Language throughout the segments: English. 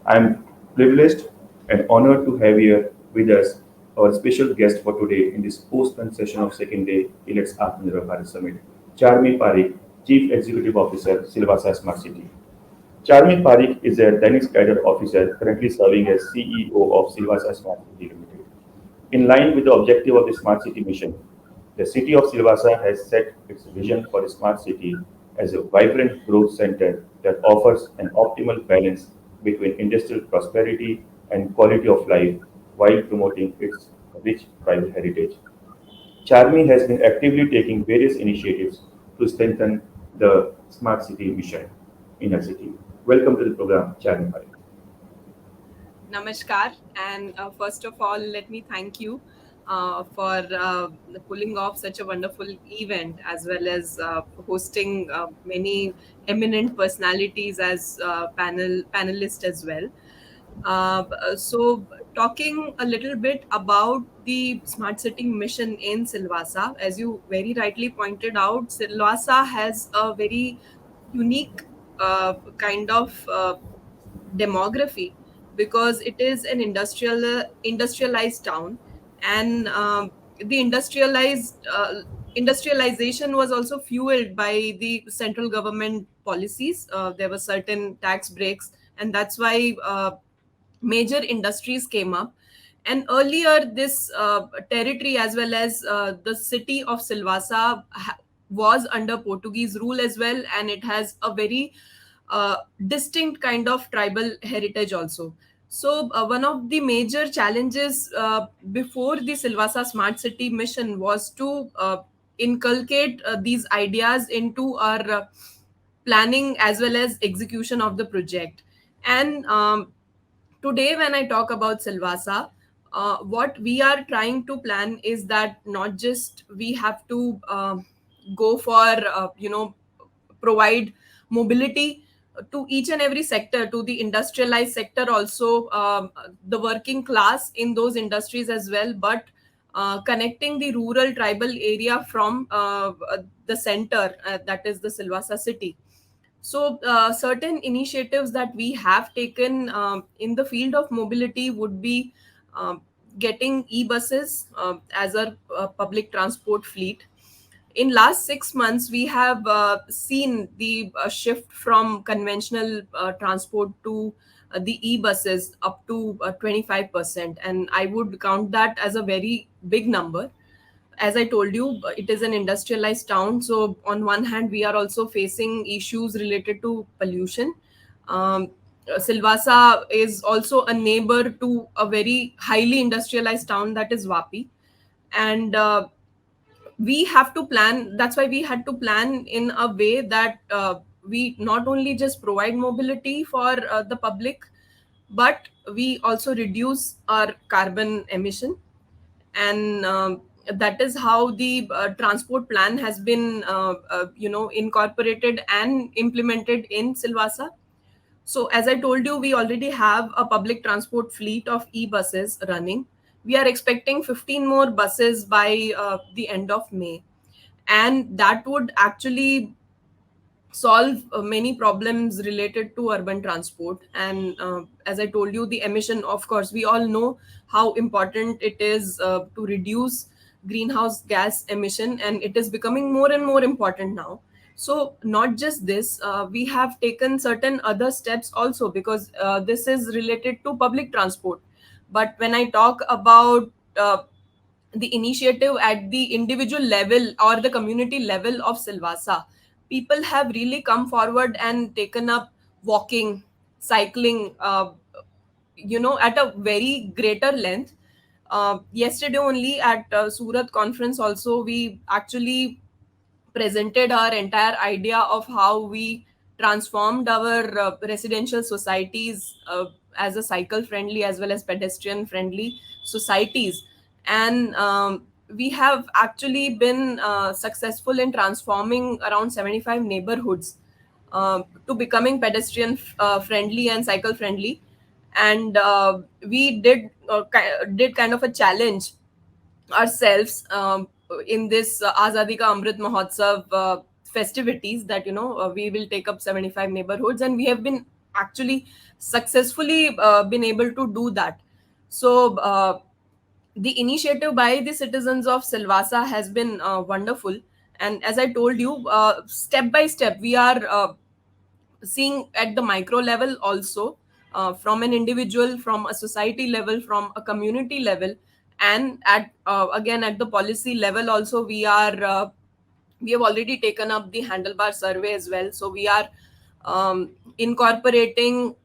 I'm privileged and honored to have here with us our special guest for today in this post-lunch session of second day Elets AatmaNirbhar Summit, Charmie Parekh, Chief Executive Officer, Silvassa Smart City. Charmie Parekh is a Danish Cadre Officer currently serving as CEO of Silvassa Smart City Limited. In line with the objective of the Smart City mission, the city of Silvassa has set its vision for a smart city as a vibrant growth center that offers an optimal balance between industrial prosperity and quality of life while promoting its rich tribal heritage. Charmi has been actively taking various initiatives to strengthen the smart city mission in our city. Welcome to the program, Charmi. Namaskar, and first of all, let me thank you for pulling off such a wonderful event as well as hosting many eminent personalities as panelists as well. So, talking a little bit about the smart city mission in Silvassa, as you very rightly pointed out, Silvassa has a very unique kind of demography because it is an industrialized town, and the industrialization was also fueled by the central government policies. There were certain tax breaks, and that's why major industries came up. And earlier, this territory as well as the city of Silvassa was under Portuguese rule as well, and it has a very distinct kind of tribal heritage also. So, one of the major challenges before the Silvassa Smart City mission was to inculcate these ideas into our planning as well as execution of the project. And today, when I talk about Silvassa, what we are trying to plan is that not just we have to go for provide mobility to each and every sector, to the industrialized sector also, the working class in those industries as well, but connecting the rural tribal area from the center, that is the Silvassa city. So, certain initiatives that we have taken in the field of mobility would be um, getting e-buses as a public transport fleet. In last 6 months, we have seen the shift from conventional transport to the e-buses up to 25%, and I would count that as a very big number. As I told you, it is an industrialized town. So, on one hand, we are also facing issues related to pollution. Um, Silvassa is also a neighbor to a very highly industrialized town, that is Vapi. And we have to plan, that's why we had to plan in a way that we not only just provide mobility for the public, but we also reduce our carbon emission. And that is how the transport plan has been incorporated and implemented in Silvassa. So, as I told you, we already have a public transport fleet of e-buses running. We are expecting 15 more buses by the end of May, and that would actually solve many problems related to urban transport. And as I told you, the emission, of course, we all know how important it is to reduce greenhouse gas emission, and it is becoming more and more important now. So, not just this, we have taken certain other steps also, because this is related to public transport. But when I talk about the initiative at the individual level or the community level of Silvassa, people have really come forward and taken up walking, cycling, at a very greater length. Yesterday only at Surat conference also, we actually presented our entire idea of how we transformed our residential societies as a cycle friendly as well as pedestrian friendly societies. And we have actually been successful in transforming around 75 neighborhoods to becoming pedestrian friendly and cycle friendly. And we did kind of a challenge ourselves in this Azadi Ka Amrit Mahotsav festivities, that we will take up 75 neighborhoods, and we have been actually successfully been able to do that. So the initiative by the citizens of Silvassa has been wonderful. And as I told you, step by step, we are seeing at the micro level also, from an individual, from a society level, from a community level, and at again at the policy level also, we have already taken up the handlebar survey as well. So we are incorporating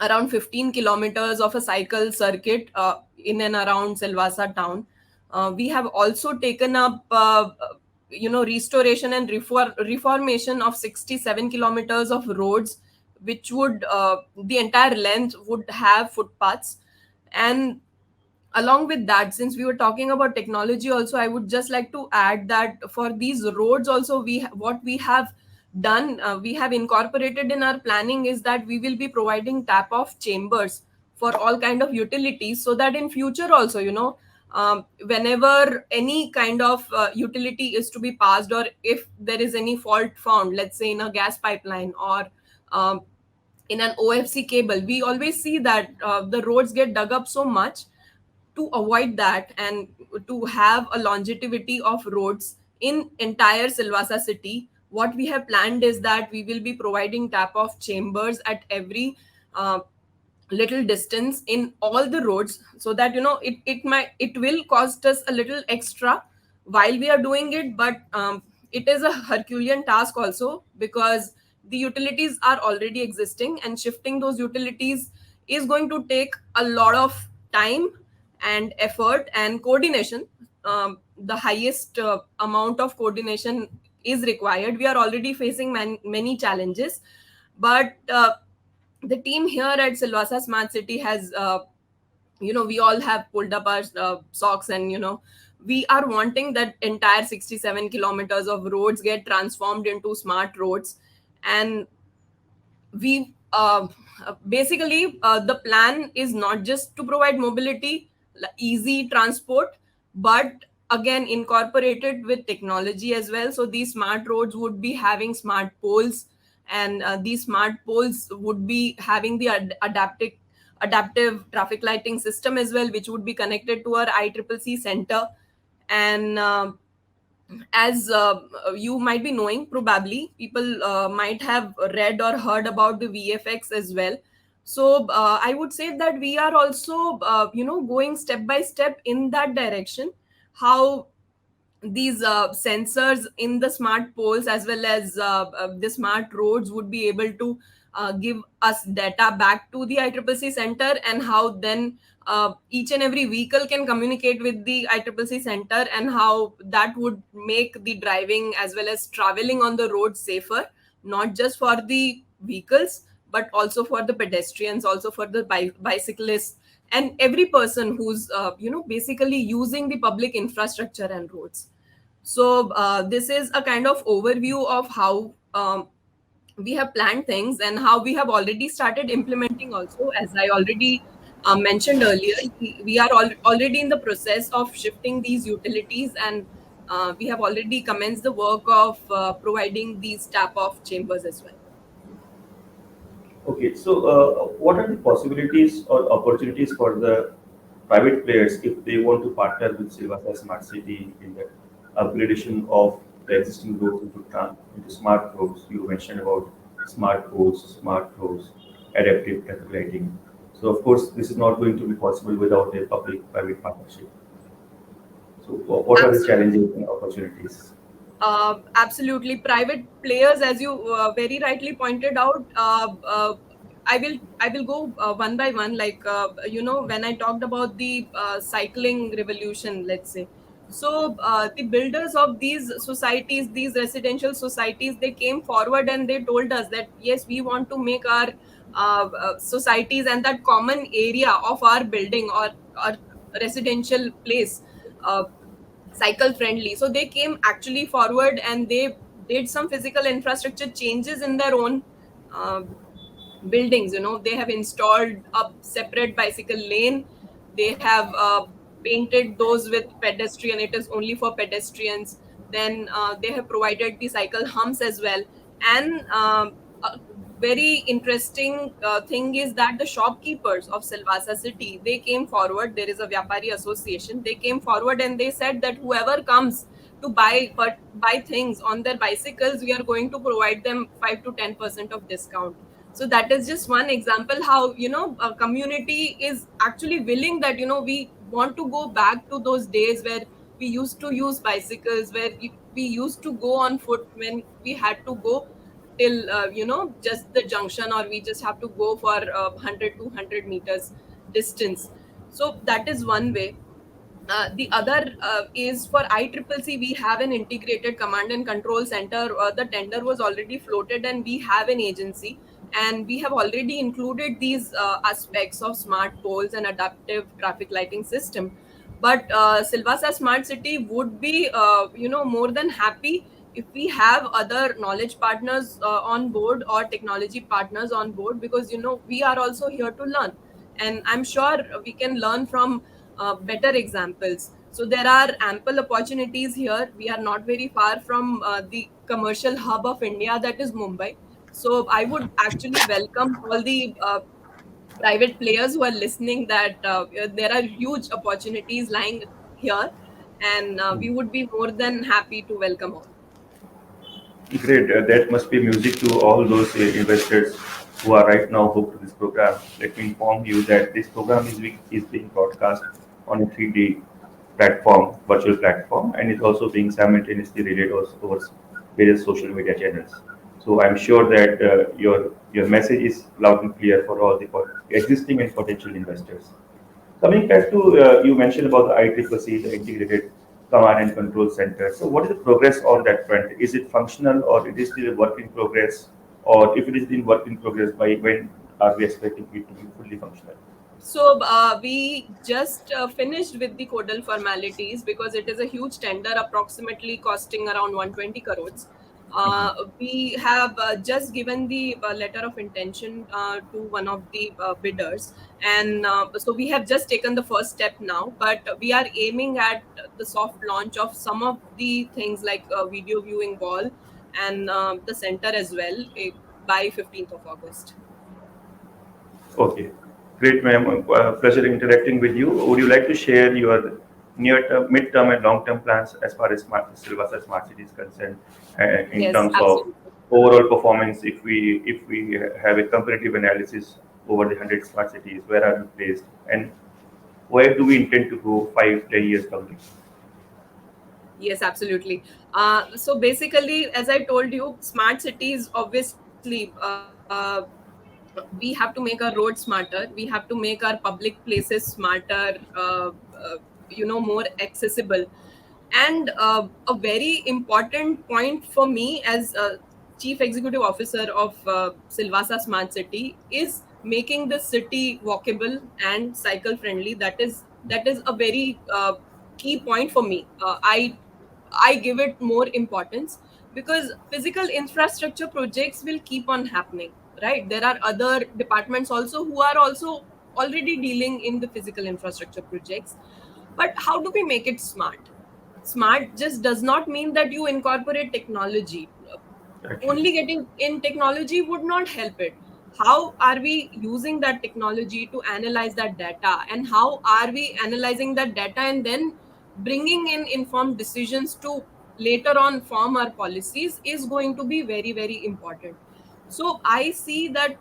around 15 kilometers of a cycle circuit in and around Silvassa town. We have also taken up, restoration and reformation of 67 kilometers of roads, which would the entire length would have footpaths. And along with that, since we were talking about technology also, I would just like to add that for these roads also, what we have done, we have incorporated in our planning is that we will be providing tap off chambers for all kind of utilities, so that in future also, whenever any kind of utility is to be passed, or if there is any fault found, let's say in a gas pipeline, or um, in an OFC cable, we always see that the roads get dug up so much. To avoid that and to have a longevity of roads in entire Silvassa city, what we have planned is that we will be providing tap off chambers at every uh, little distance in all the roads, so that it will cost us a little extra while we are doing it, but it is a Herculean task also, because the utilities are already existing, and shifting those utilities is going to take a lot of time and effort and coordination. The highest amount of coordination is required. We are already facing many challenges, but the team here at Silvassa Smart City has, we all have pulled up our socks, and we are wanting that entire 67 kilometers of roads get transformed into smart roads. And we basically, the plan is not just to provide mobility, easy transport, but again incorporated with technology as well. So these smart roads would be having smart poles, and these smart poles would be having the adaptive traffic lighting system as well, which would be connected to our ICCC center. And as you might be knowing, probably people might have read or heard about the VFX as well. So I would say that we are also going step by step in that direction, how these sensors in the smart poles as well as the smart roads would be able to give us data back to the ICCC center, and how then each and every vehicle can communicate with the ICCC center, and how that would make the driving as well as traveling on the road safer, not just for the vehicles, but also for the pedestrians, also for the bicyclists, and every person who's basically using the public infrastructure and roads. So this is a kind of overview of how we have planned things, and how we have already started implementing also. As I already mentioned earlier, we are already in the process of shifting these utilities, and we have already commenced the work of providing these tap off chambers as well. Okay, so what are the possibilities or opportunities for the private players if they want to partner with Silvassa Smart City in the upgradation of the existing roads into smart roads? You mentioned about smart roads, adaptive traffic lighting. So of course, this is not going to be possible without a public-private partnership. So what are the Absolutely. challenges and opportunities? Absolutely, private players, as you very rightly pointed out. I will go one by one. Like when I talked about the cycling revolution, let's say. So the builders of these societies, these residential societies, they came forward and they told us that yes, we want to make our societies and that common area of our building, or residential place, uh, cycle friendly. So they came actually forward, and they did some physical infrastructure changes in their own uh, buildings. They have installed a separate bicycle lane. They have painted those with pedestrian, it is only for pedestrians. Then they have provided the cycle humps as well. And very interesting thing is that the shopkeepers of Silvassa city, they came forward. There is a Vyapari association. They came forward and they said that whoever comes to buy things on their bicycles, we are going to provide them 5 to 10% of discount. So that is just one example how, a community is actually willing that, we want to go back to those days where we used to use bicycles, where we used to go on foot when we had to go till, just the junction, or we just have to go for 100 200 meters distance. So that is one way. The other is for ICCC, we have an integrated command and control center. The tender was already floated, and we have an agency, and we have already included these aspects of smart poles and adaptive traffic lighting system. But Silvassa Smart City would be, more than happy if we have other knowledge partners on board, or technology partners on board, because we are also here to learn, and I'm sure we can learn from better examples. So there are ample opportunities here. We are not very far from the commercial hub of India, that is Mumbai. So I would actually welcome all the private players who are listening, that there are huge opportunities lying here, and we would be more than happy to welcome all. Great. That must be music to all those investors who are right now hooked to this program. Let me inform you that this program is being broadcast on a 3D platform, virtual platform, and is also being simultaneously relayed over various social media channels. So I'm sure that your message is loud and clear for all the existing and potential investors. Coming back to you mentioned about the ICCC, the Integrated Command and Control Center. So, what is the progress on that front? Is it functional, or it is still a work in progress? Or if it is in work in progress, by when are we expecting it to be fully functional? So we just finished with the codal formalities, because it is a huge tender, approximately costing around 120 crores. We have just given the letter of intention to one of the bidders, and so we have just taken the first step now. But we are aiming at the soft launch of some of the things like video viewing wall and the center as well, by 15th of August. Okay, great, ma'am. Pleasure interacting with you. Would you like to share your near-term, mid-term, and long-term plans as far as Silvassa Smart City is concerned, in Yes, terms of absolutely. overall performance? If we have a comparative analysis over the 100 smart cities, where are we placed, and where do we intend to go 5, 10 years down the line? Yes, absolutely. So basically, as I told you, smart cities, obviously, we have to make our roads smarter. We have to make our public places smarter, more accessible. And a very important point for me as a chief executive officer of Silvassa Smart City is making the city walkable and cycle friendly. That is a very key point for me. I give it more importance, because physical infrastructure projects will keep on happening, right? There are other departments also who are also already dealing in the physical infrastructure projects. But how do we make it smart? Smart just does not mean that you incorporate technology. Actually, Only getting in technology would not help it. How are we using that technology to analyze that data, and how are we analyzing that data and then bringing in informed decisions to later on form our policies, is going to be very, very important. So I see that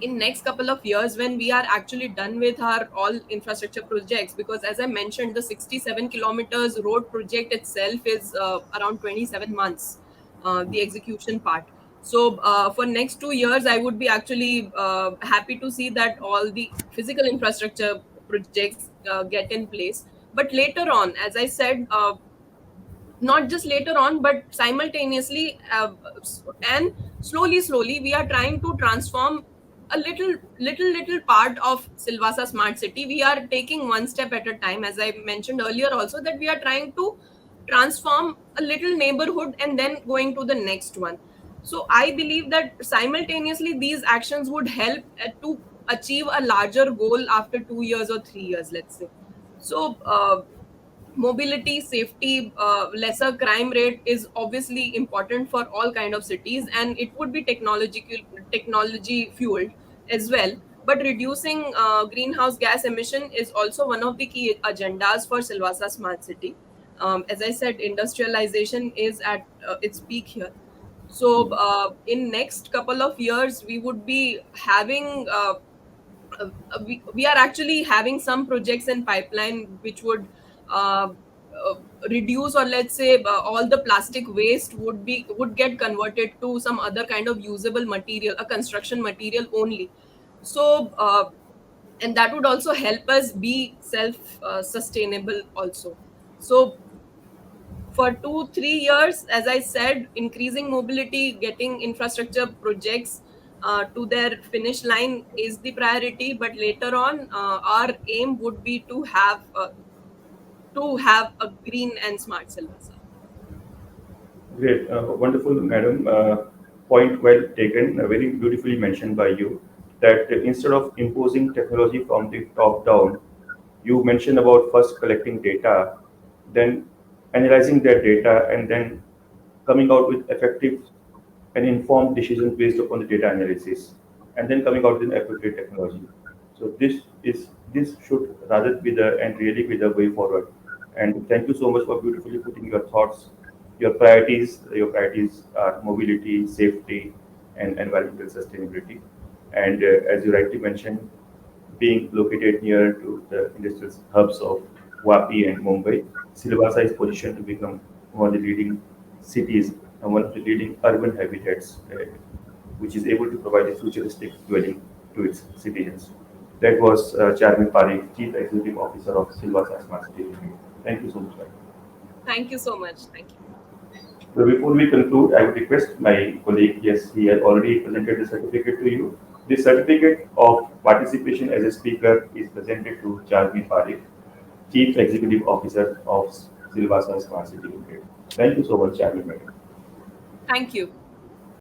in next couple of years, when we are actually done with our all infrastructure projects, because as I mentioned, the 67 kilometers road project itself is around 27 months, the execution part. So for next 2 years, I would be actually happy to see that all the physical infrastructure projects get in place. But later on, as I said, not just later on, but simultaneously, and slowly we are trying to transform a little part of Silvassa Smart City. We are taking one step at a time, as I mentioned earlier also, that we are trying to transform a little neighborhood and then going to the next one. So I believe that simultaneously these actions would help to achieve a larger goal after 2 years or 3 years, let's say. So mobility, safety, lesser crime rate is obviously important for all kind of cities, and it would be technology fueled as well. But reducing greenhouse gas emission is also one of the key agendas for Silvassa Smart City. As I said, industrialization is at its peak here. So in next couple of years we would be having we are actually having some projects in pipeline which would uh, uh, reduce, or let's say all the plastic waste would get converted to some other kind of usable material, a construction material only. So and that would also help us be self sustainable also. So for 2 3 years, as I said, increasing mobility, getting infrastructure projects to their finish line is the priority. But later on, our aim would be to have a green and smart Silvassa. Great, wonderful, madam. Point well taken. Very beautifully mentioned by you that instead of imposing technology from the top down, you mentioned about first collecting data, then analyzing that data, and then coming out with effective and informed decisions based upon the data analysis, and then coming out with appropriate technology. So this should rather be the and really be the way forward. And thank you so much for beautifully putting your thoughts, your priorities. Your priorities are mobility, safety, and environmental sustainability. And as you rightly mentioned, being located near to the industrial hubs of Vapi and Mumbai, Silvassa is positioned to become one of the leading cities and one of the leading urban habitats, which is able to provide a futuristic dwelling to its citizens. That was Charmie Parekh, Chief Executive Officer of Silvassa Smart City Limited. Thank you so much, madam. Thank you so much. Thank you. So before we conclude, I would request my colleague, yes, he has already presented the certificate to you. This certificate of participation as a speaker is presented to Charmie Parekh, Chief Executive Officer of Silvassa Smart City Limited. Thank you so much, Charmie, madam. Thank you.